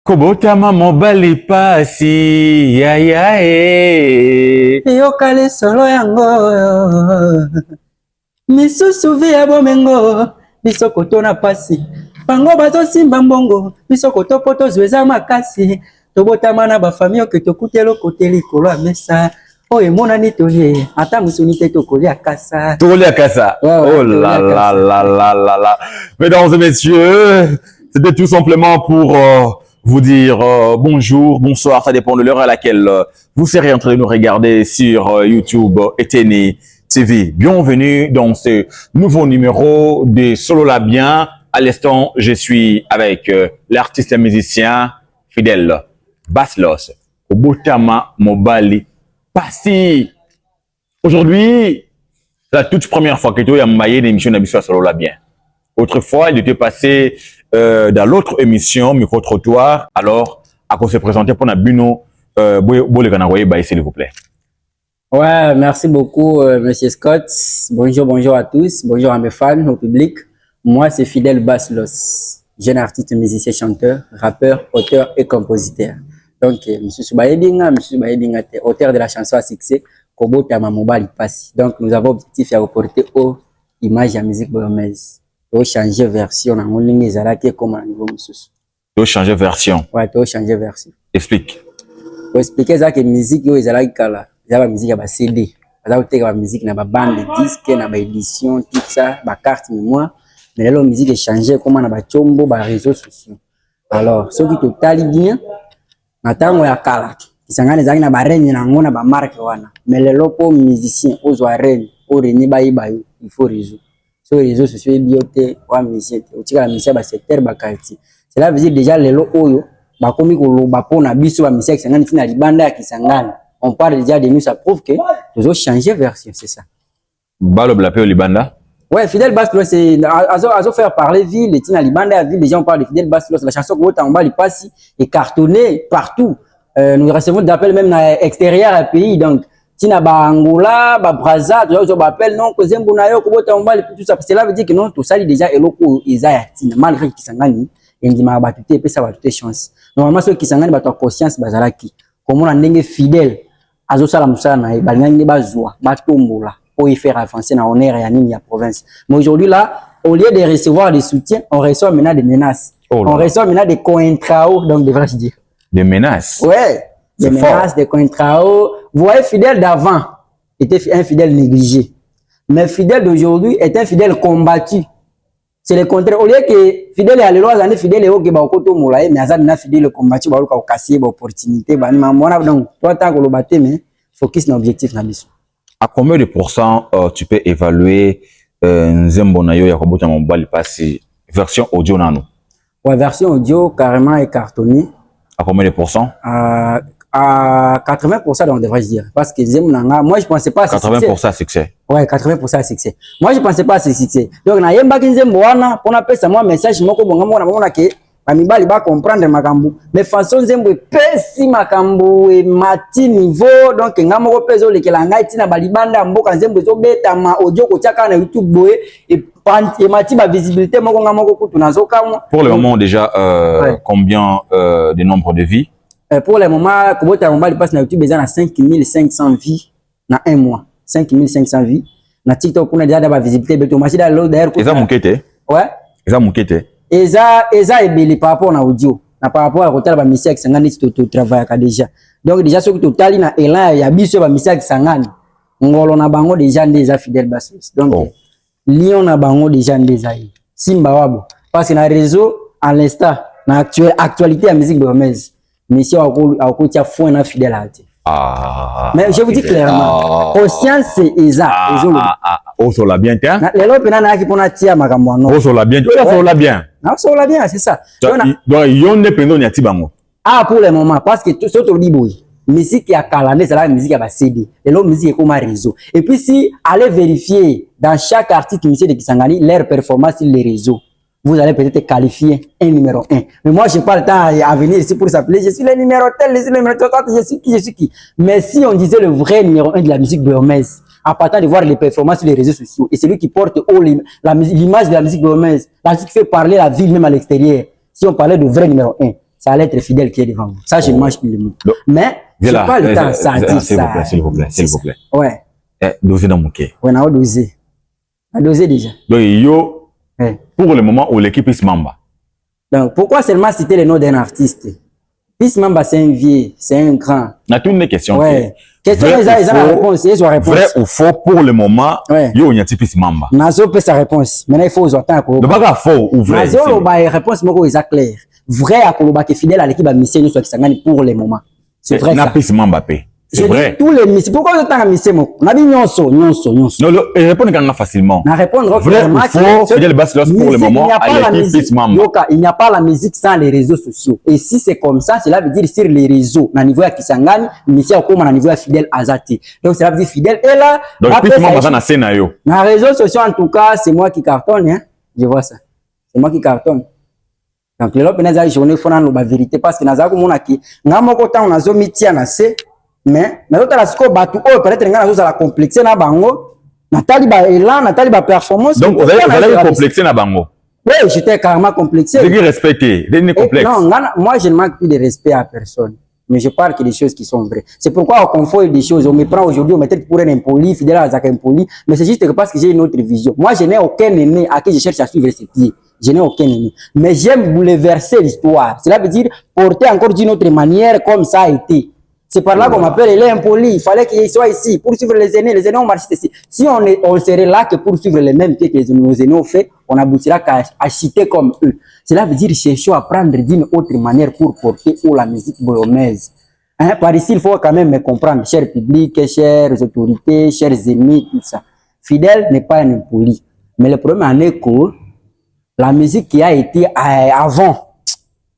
Kobotama mobali pasi ya ya Yo kale solo yango misusu via bomengo biso kotona pasi bango bazo simba mbongo biso kotopoto zweza makasi tobotama na ba famille que tokutelo koteli kolo mesa oye monani tolie ata musuni te tokolia kasa oh là là là là là là. Mesdames et messieurs, c'était tout simplement pour vous dire bonjour, bonsoir, ça dépend de l'heure à laquelle vous serez en train de nous regarder sur YouTube Eteni TV. Bienvenue dans ce nouveau numéro de Solo Labien. À l'instant, je suis avec l'artiste et musicien Fidèle Baslos, Obotama Mobali Pasi. Aujourd'hui, c'est la toute première fois que tu as maillé l'émission d'Émission Solo Labien. Autrefois, il était passé dans l'autre émission, Micro-Trottoir. Alors, à quoi se présenter pour Nabuno, s'il vous plaît. Ouais, merci beaucoup, Monsieur Scott. Bonjour à tous. Bonjour à mes fans, au public. Moi, c'est Fidèle Baslos, jeune artiste, musicien, chanteur, rappeur, auteur et compositeur. Donc, Monsieur Soubaïdinga, auteur de la chanson à succès, Kobotama Mobali Pasi. Donc, nous avons objectif à reporter aux images de la musique burundaise. Tu changer version en ligne ezalaki comme un niveau mususu. Tu changer version. Ouais, tu changer version. Explique. Pour expliquer ça que musique yo ezalaki kala, ezala musique ya ba CD, ezala teka ba musique na ba bande disque na ba édition tout ça, ba carte mémoire, mais là la musique est changé comme na ba chombo ba réseaux sociaux. Alors, ce qui totali bien na tango ya kala, kisangana ezalaki na ba regne na ngona ba marque wana. Mais lelo po musicien ozwa regne, o reni ba ibayo, il faut réseau. Sur les réseaux sociaux bioté wa musicien otika la musicien ba secteur ba quartier cela veut dire déjà lelo oyo ba komi ko loba pona biso ba musicien kisangani tina libanda ya kisangani on parle déjà de nous, ça prouve que nous avons changé version, c'est ça. Balo blapé au Libanda. Ouais, Fidèle Baslos, c'est azo faire parler ville et tina libanda ville, déjà on parle de Fidèle Baslos, la chanson que on bali passe est cartonnée partout. Nous recevons des appels même à l'extérieur du pays, donc tina ba Angola, ba Brazza, tu vois, appelle non que zembo na yo ko bota mbali tout ça. Cela veut dire que non, tout ça déjà eloko ezaya tina malgré kisangani endima ba tuté pe ça ba tuté chance. Normalement ceux qui sangani ba to conscience bazalaki. Comme on a ndenge fidèle azo sala musala na balingi bazwa ba tombola pour y faire avancer na honneur ya nini ya province. Mais aujourd'hui là, au lieu de recevoir des soutiens, on reçoit maintenant des menaces. On reçoit maintenant des contrats, donc devrais-je dire. Des menaces. Ouais. Des menaces, des contrats. Vous voyez, Fidèle d'avant était un fidèle négligé. Mais Fidèle d'aujourd'hui est un fidèle combattu. C'est le contraire. Au lieu que Fidèle est allé loin, Fidèle est au Kebaokoto Moulaye, mais Azad n'a fidèle combattu, bah, au cassier, bah, opportunité, bah, donc, toi, tant que le bâté, mais focus sur l'objectif, n'abissou. À combien de pourcents tu peux évaluer Nzembo Nayo Yakobota Mobali Pasi version audio nano? Ouais, version audio carrément est cartonnée. À combien de pourcents? À 80%, on devrait dire. Parce que moi, je pensais pas à ce 80% succès. Ouais, 80% succès. Moi, je pensais pas à ce succès. Donc, na yemba kinzembo wana, pour appeler ça moi message moko bonga mona ke bamibali ba comprendre makambu. Mais façon nzembo pesi makambu et mati niveau donc ngamoko pezo lekela ngai tina balibanda mboka nzembo zo beta ma audio ko tiaka na YouTube boye et mati ba visibilité moko ngamoko kutu nazoka. Pour le moment déjà combien de nombre de vies? Pour le moment, Kobota Mobali passe na YouTube déjà na 5500 vies na un mois. 5500 vies. Na TikTok, on a déjà de visibilité. Beto machine d'ailleurs. Eza mukete. Ouais. Eza mukete. Eza ebeli par rapport na audio. Na par rapport à côté ba misia qui sangani to travail ka déjà. Donc déjà ce que total na elan ya biso ba misia qui sangani. Ngolo na bango déjà ndeza Fidèle Baslos. Donc Lion na bango déjà ndeza yi. Simba wabo. Parce que na réseau à l'instant na actualité ya musique burundaise. Mission à côté fond na Fidèle ate. Mais je vous dis clairement, conscience c'est Eza. Osola bien tiens. Les lois pénales qui pona tia makambo non. Osola bien. Osola bien. Non, osola bien, c'est ça. Donc yonde pendo nyati bango. Ah pour le moment parce que tout surtout liboy. Musique ya kalane c'est la musique ya ba CD. Les lois musique comme un réseau. Et puis si allez vérifier dans chaque artiste musicien de Kisangani leur performance sur les réseaux. Vous allez peut-être qualifier un numéro 1. Mais moi, je n'ai pas le temps à venir ici pour s'appeler. Je suis le numéro tel, je suis le numéro 30, je suis qui. Mais si on disait le vrai numéro 1 de la musique burundaise, à partir de voir les performances sur les réseaux sociaux, et celui qui porte haut l'image de la musique burundaise, la musique qui fait parler la ville même à l'extérieur, si on parlait de vrai numéro 1, ça allait être fidèle qui est devant moi. Ça, je ne mange plus le mot. Mais, je n'ai pas le temps ça dire ça. S'il vous plaît, s'il vous plaît. Ouais. Doser dans mon quai. Ouais, on a dosé. On a dosé déjà. Donc, yo, pour le moment où l'équipe Peace Mamba. Donc, pourquoi seulement citer le nom d'un artiste? Peace Mamba, c'est un vieux, c'est un grand. On a toutes les questions. Ouais. Question, ils ont la réponse. Ils ont la réponse. Vrai ou faux, pour le moment, yo, il y a Peace Mamba. Nazo peut sa réponse. Maintenant, il faut aux autres. De pas faux ou vrai. Nazo, la réponse, moi, est claire. Vrai, à Koloba, qui est fidèle à l'équipe à Missé, nous, soit qui s'engage pour le moment. C'est vrai. Na Peace Mamba, c'est vrai. Tous les Missé. Pourquoi vous êtes à Missé, moi? On a dit nyonso. Non, répondre quand même facilement. Na répondre vrai ou faux, Fidèle Bass-Loss pour le moment, à l'équipe Peace Mamba. Il n'y a pas la musique sans les réseaux sociaux. Et si c'est comme ça, cela veut dire sur les réseaux, na niveau à Kisangani, Missé a comme na niveau à Fidèle Azati. Donc, cela veut dire Fidèle est là. Donc, Peace Mamba, ça n'a pas yo. Na réseaux sociaux, en tout cas, c'est moi qui cartonne, hein. Je vois ça. C'est moi qui cartonne. Donc, les autres, les journées font la vérité parce que nous avons monaki. Nous avons autant nous avons mis tiens assez, mais nous avons la score battu. Oh, peut-être que nous avons la complexer na bango. Nathalie ba élan, Nathalie ba performance. Donc, vous allez complexer na bango. Oui, j'étais carrément complexé. C'est qui respecter, des complexe. Non, moi je ne manque plus de respect à personne. Mais je parle que des choses qui sont vraies. C'est pourquoi on confond des choses. On me prend aujourd'hui, on me traite pour un impoli, fidèle à Zach impoli. Mais c'est juste parce que j'ai une autre vision. Moi, je n'ai aucun aîné à qui je cherche à suivre ses pieds. Je n'ai aucun aîné. Mais j'aime bouleverser l'histoire. Cela veut dire porter encore d'une autre manière comme ça a été. C'est par là qu'on m'appelle il est impoli. Il fallait qu'il soit ici pour suivre les aînés. Les aînés ont marché ici. Si on serait là que pour suivre les mêmes pieds que nos aînés ont fait, on aboutira qu'à citer comme eux. Cela veut dire chercher à prendre d'une autre manière pour porter la musique boyomaise. Hein? Par ici, il faut quand même me comprendre, cher public, chères autorités, chers ennemis, tout ça. Fidèle n'est pas un impoli. Mais le problème en est que la musique qui a été avant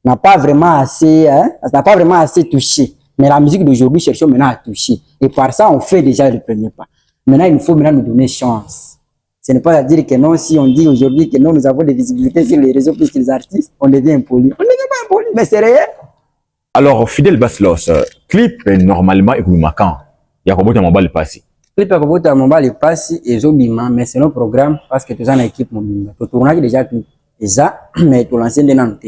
n'a pas vraiment assez touché. Mais la musique d'aujourd'hui, cherchons maintenant à toucher. Et par ça, on fait déjà le premier pas. Maintenant, il faut nous donner chance. Ce n'est pas à dire que non, si on dit aujourd'hui que non, nous avons des visibilités sur les réseaux plus que les artistes, on devient impoli. On ne devient pas impoli, mais c'est réel. Alors, Fidèle Bass-Loss, clip normalement est marquant. Il y a combien de moments le passé? Clip à combien de moments le passé et zobima, mais c'est notre programme parce que tous en équipe mobile. Tout tournage déjà clip. Et ça, mais tout l'ancien de Nantes.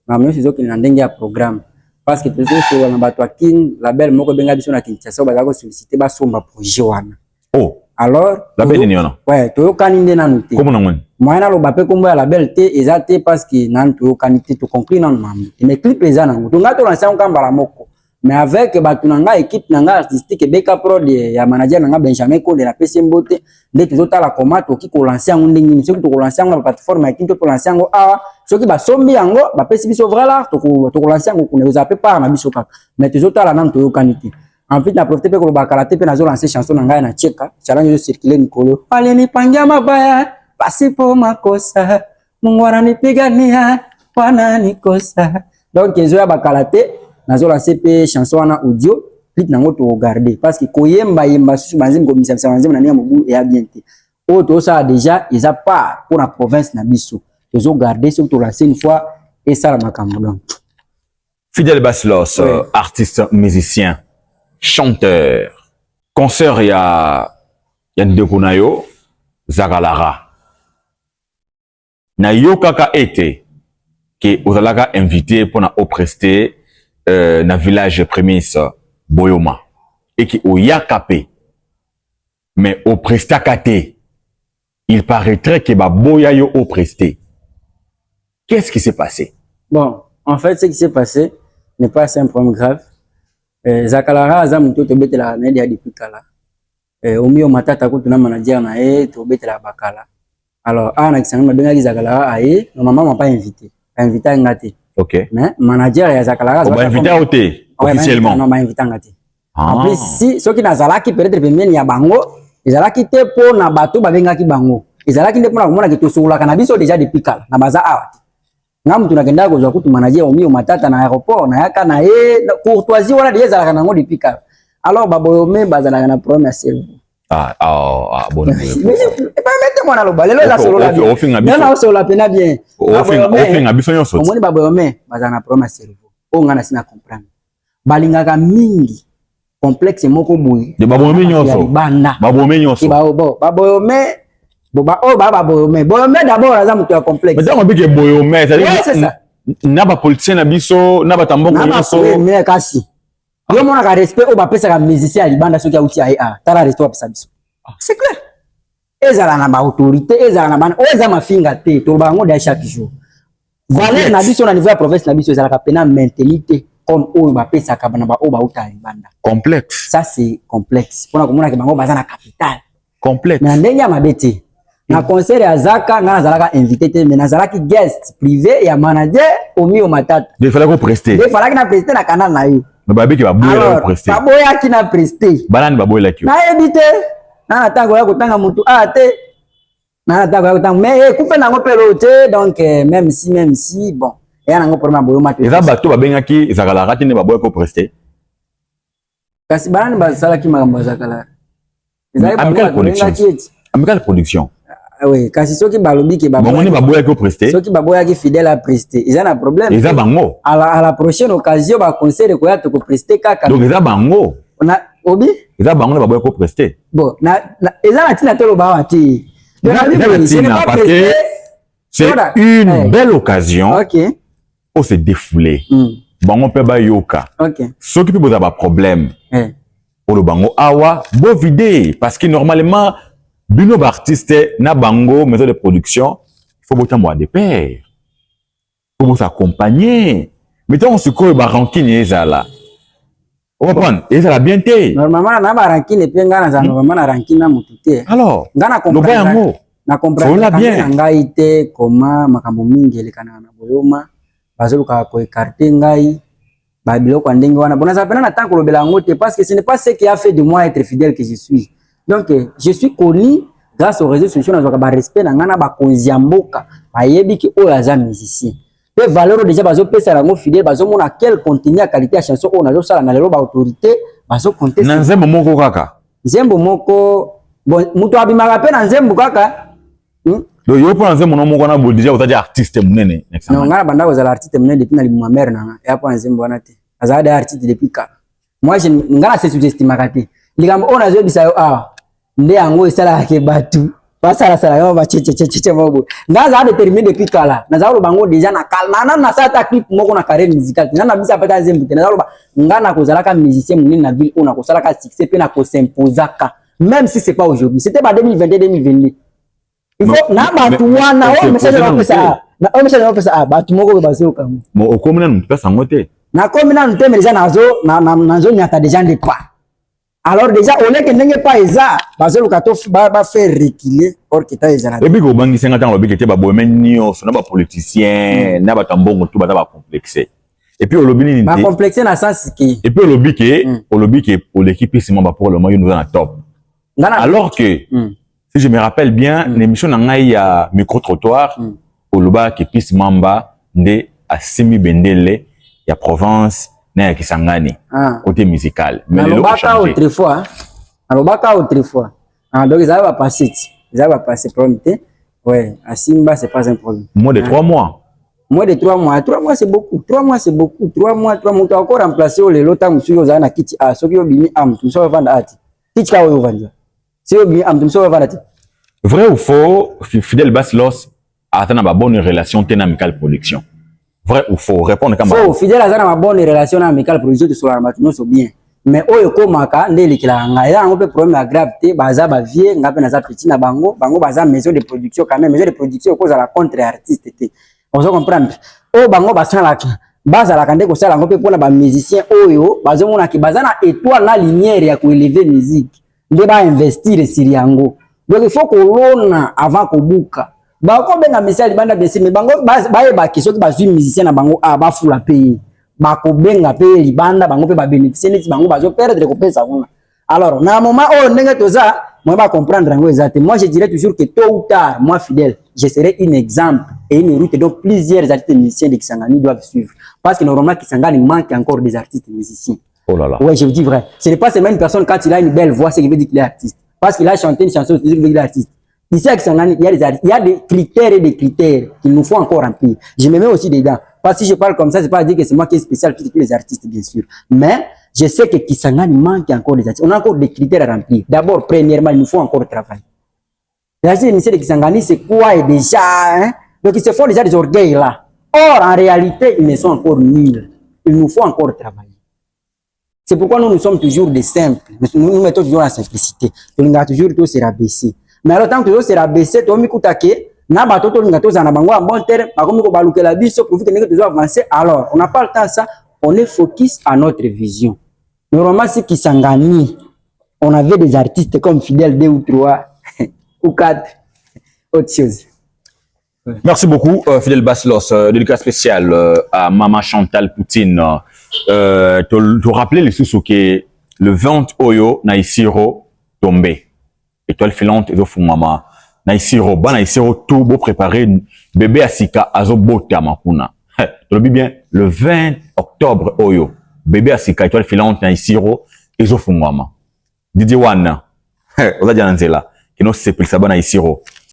Mais nous c'est qu'il y a un programme. Parce que toujours sur la batoakin, la belle moko benga biso na Kinshasa ba ko solliciter ba somba projet wana. Oh. Alors, la belle ni ona. Ouais, to kaninde na nuté. Comment na ngone? Moi na lo bape kombo ya la belle té ezate parce que nan to kanité to compris nan mam. Mais clip ezana ngo. To ngato lancer on kamba la moko. Mais avec batu nanga équipe nanga artistique beka pro de ya manager nanga Benjamin Ko de la PC Mbote, de tozota la commande oki ko lancer ngo ndenge so ko lancer ngo na plateforme ya kinto ko lancer ngo soki ba sombi yango ba pesi biso vrai là to ko lancer ngo ko ne zape pas na biso kaka. Mais tozota la nan to kanité. En fait, na profiter pe ko bakala te pe na zo lancer chanson nanga na cheka, challenge yo circuler Nikolo. Ale ni pangia mabaya, pasipo makosa. Mungu ananipigania, wana nikosa. Donc ezo ya bakala te nazo lancer pe chanson na audio, clip nango to regarder parce que koyemba yemba susu banzim ko misa banzim na nia mobu et bien te. O to ça déjà, ils a pas pour la province na biso. Tozo garder sur to lancer une fois et ça la makambo donc. Fidèle Bass-Loss, artiste, musicien, chanteur, concert il y a Ndekonayo, Zagalara. Na yo kaka été que ozalaka invité pour na oprester na village prémisse Boyoma et qui au Yakapé mais au prestakate il paraîtrait que ba boya yo au presté. Qu'est-ce qui s'est passé? Bon, en fait ce qui s'est passé n'est pas un problème grave. Zakalara azamuto to betela na dia depuis kala. Omio matata ko tuna manager na to betela bakala. Alors ana kisanga benga Zakalara aye, normalement m'a pas invité. Invité ngate. OK. Mais manager ya Zakalara on va inviter à ôter officiellement. Non, m'a invité ngate. En plus si ceux qui nazalaki peut-être premier ya bango, ezalaki te po na bato ba bengaki bango. Ezalaki nde po na komona ke to sola kana biso déjà depuis kala na baza awa. Ngamu tunakenda ko zakutu manager omio matata na aéroport na yaka na courtoisie wana déjà zalaka nango depuis kala. Alors baboyome bazalaka na problème ya cerveau. Bon. Mettez-moi dans le bal. Là, la solo la bien. Là, solo la peine bien. Omoni baboyome bazana na problème ya cerveau. O ngana sina comprendre. Balingaka mingi complexe moko boy. De baboyome nyonso. Baboyome nyonso. Boyome d'abord aza mutu ya complexe. Mais tant que boyome, c'est ça. na ba politicien na biso na ba tambongo nyonso mais kasi yo mona ka respect o ba pesa ka musicien ya libanda soki auti a tala respect ba pesa biso c'est clair ezala na ba autorité ezala na bana o eza mafinga te to bango da chaque jour valeur na biso na niveau ya province na biso ezala ka pena maintenir comme o ba pesa ka bana ba o ba uta libanda complexe ça c'est complexe pona komona ke bango baza na capital complexe na ndenge ya mabete na concert ya Zaka nga nazalaka invité te mais nazalaki guest privé ya manager omi o matata il fallait qu'on prester il fallait na prester na canal na yo mais babi ki ba boya prester baboya ki na prester banani baboya la ki na ebité na tango ya kotanga mutu te na tango ya kotanga mais kufe nango pelo te donc même si bon ya nango problème boyo mate eza bato babengaki ezakala rati ne baboya pour prester kasi banani basalaki makambo zakala amical production oui kasi soki balobi ke baboya baboya ko prester soki baboya ki fidèle à prester ils ont un problème ils ont bango à la prochaine occasion ba conseil ko ya to ko prester kaka donc ils ont bango na obi ils ont bango baboya ko prester bon na ils ont tina tolo ba wati parce que c'est une belle occasion OK pour se défouler bango pe ba yoka OK soki pe boza ba problème pour le bango awa beau vider parce que normalement bino artiste na bango maison de production il faut botam boire des pairs pour vous accompagner mettons ce que ba rancune ezala on va prendre ezala bien té normalement na ba rancune pe ngana za normalement na rancune na mututé alors ngana comprendre na comprendre bien ngai te comment makambo mingi elekana na boyoma bazoluka ko écarter ngai ba biloko ndenge wana bona za pena na tant kolobela ngote parce que ce n'est pas ce qui a fait de moi être fidèle que je suis. Donc, je suis connu grâce aux réseaux sociaux, dans le respect, dans le konziamboka, bayebi ki o yaza musicien. Pe valeur déjà bazo pesa rango fidèle, bazo mona quel contenu à qualité à chanson on a sala na lelo ba autorité, bazo compter. Na nzembo moko kaka. Nzembo moko bon muto abimaka pe na nzembo kaka. Do yo po nzembo moko na bo déjà ozadi artiste munene. Non ngana banda ko za artiste munene depuis na limu mère na. Ya po nzembo wana te. Azada artiste depuis ka. Moi je ngana se sous-estime kati. Ligambo on a zo bisayo nde yango esala ke batu pasala sala yo ba cheche mobo ngaza déterminé depuis kala naza lo bango déjà na kala na sata clip moko na carrière musicale na bisa pata zembu te naza lo ngana ko zalaka musicien munene na ville on a ko salaka succès pe na ko s'imposaka même si c'est pas aujourd'hui c'était pas 2022 2022 il faut na batu wana o message na pesa na o message na pesa batu moko ba zo kam mo okomina mpesa ngote na komina ntembe déjà nazo nazo nyata déjà de pas. Alors déjà on est que n'est pas ça parce que le kato va faire reculer or que ta ezana et puis go bangi 50 ans lobi que te ba boye menio so na ba politicien na ba tambongo tout ba complexé et puis au lobby ni ba complexé na sens qui et puis au lobby que pour l'équipe c'est moi pour le moment nous en top alors que si je me rappelle bien l'émission na ngai ya micro trottoir au loba que pis mamba nde a semi bendele ya province na Kisangani côté musical mais le baka autrefois donc ça va passer promis ouais à Simba c'est pas un problème moins de 3 mois 3 mois c'est beaucoup 3 mois tu as encore remplacé le lota musuyo za na kiti soki yo bimi tu so vanda ati kiti ka yo vanda si yo bimi tu so vanda ati vrai ou faux Fidèle Baslos a une bonne relation amicale production. Vrai ou faux? Répondre comme faux. Fidèle a une bonne relation amicale production de sur la matinée c'est bien. Mais oyo komaka ndeli kila ngaya on peut problème à gravité baza ba vie ngape na za petit na bango baza maison de production quand même maison de production cause à la contre artiste té. On se comprendre. O bango basana la baza la kande ko sala ngope pona ba musicien oyo bazo mona ki baza na étoile na lumière ya ko élever musique. Nde ba investir sur yango. Donc il faut que l'on avant ko buka. Ba ko benga message banda besi me bango ba ba ki soki ba zui musicien na bango ba fula payer. Ba ko benga payer libanda bango pe ba bénéficier neti bango bazo perdre ko pesa kuna. Alors na moment oh ndenge toza moi ba comprendre ngo exactement. Moi je dirais toujours que tôt ou tard moi Fidèle je serai un exemple et une route donc plusieurs artistes musiciens de Kisangani doivent suivre parce que normalement Kisangani manque encore des artistes musiciens. Oh là là. Ouais, je vous dis vrai. Ce n'est pas seulement une personne quand il a une belle voix c'est qu'il veut dire qu'il est artiste. Parce qu'il a chanté une chanson, c'est qu'il veut dire qu'il est artiste. Ici à Kisangani, il y a des critères et des critères qu'il nous faut encore remplir. Je me mets aussi dedans. Parce que si je parle comme ça, c'est pas dire que c'est moi qui est spécial que les artistes bien sûr. Mais je sais que Kisangani manque encore des artistes. On a encore des critères à remplir. D'abord, premièrement, il nous faut encore travailler. Les artistes de Kisangani, c'est quoi et déjà hein? Donc ils se font déjà des orgueils là. Or, en réalité, ils ne sont encore nuls. Il nous faut encore travailler. C'est pourquoi nous sommes toujours des simples. Nous mettons toujours la simplicité. Nous avons toujours tout se rabaisser. Mais alors, tant que tout se rabaisser, tu as mis na batoto lingato za na bango en bon terme, bakomi ko baluke la biso pour que nous toujours avancer. Alors, on n'a pas le temps ça, on est focus à notre vision. Normalement, c'est qui s'engagent. On avait des artistes comme Fidèle 2 ou 3 ou 4 autre chose. Merci beaucoup, Fidèle Baslos. Dédicace spéciale à Maman Chantal Poutine. Tu rappelais les sous que le 20 Oyo Naisiro tombé. Étoile filante et au Maman. Naisiro, ba Naisiro tout beau préparé bébé Asika azo bota makuna. Tu le bien le 20 octobre Oyo. Bébé Asika étoile filante Naisiro et au Maman. Didi Wana. On a dit Anzela. Qui nous sépile ça ba Naisiro.